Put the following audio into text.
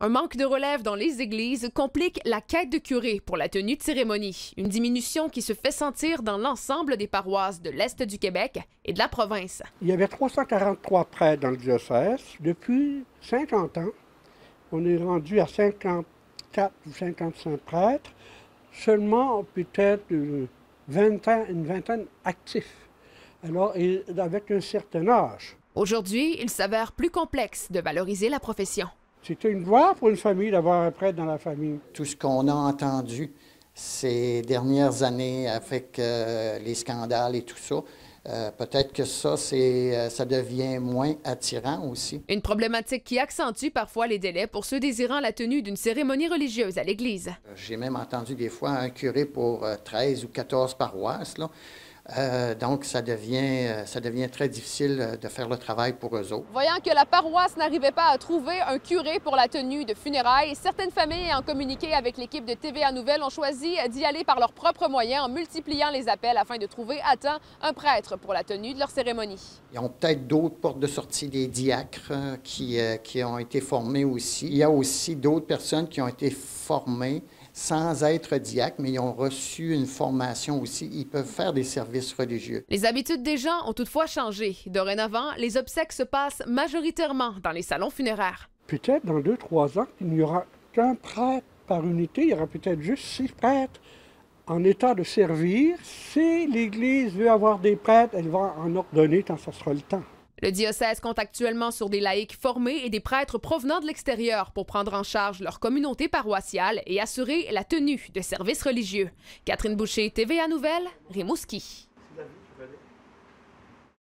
Un manque de relève dans les églises complique la quête de curés pour la tenue de cérémonie. Une diminution qui se fait sentir dans l'ensemble des paroisses de l'Est du Québec et de la province. Il y avait 343 prêtres dans le diocèse. Depuis 50 ans, on est rendu à 54 ou 55 prêtres. Seulement peut-être une vingtaine actifs. Alors, avec un certain âge. Aujourd'hui, il s'avère plus complexe de valoriser la profession. C'était une gloire pour une famille d'avoir un prêtre dans la famille. Tout ce qu'on a entendu ces dernières années avec les scandales et tout ça, peut-être que ça devient moins attirant aussi. Une problématique qui accentue parfois les délais pour ceux désirant la tenue d'une cérémonie religieuse à l'Église. J'ai même entendu des fois un curé pour 13 ou 14 paroisses, là. Donc, ça devient très difficile de faire le travail pour eux autres. Voyant que la paroisse n'arrivait pas à trouver un curé pour la tenue de funérailles, certaines familles ayant communiqué avec l'équipe de TVA Nouvelles ont choisi d'y aller par leurs propres moyens en multipliant les appels afin de trouver à temps un prêtre pour la tenue de leur cérémonie. Ils ont peut-être d'autres portes de sortie, des diacres qui ont été formés aussi. Il y a aussi d'autres personnes qui ont été formées sans être diacres, mais ils ont reçu une formation aussi. Ils peuvent faire des services religieux. Les habitudes des gens ont toutefois changé. Dorénavant, les obsèques se passent majoritairement dans les salons funéraires. Peut-être dans 2-3 ans, il n'y aura qu'un prêtre par unité. Il y aura peut-être juste 6 prêtres en état de servir. Si l'Église veut avoir des prêtres, elle va en ordonner quand ça sera le temps. Le diocèse compte actuellement sur des laïcs formés et des prêtres provenant de l'extérieur pour prendre en charge leur communauté paroissiale et assurer la tenue de services religieux. Catherine Boucher, TVA Nouvelles, Rimouski.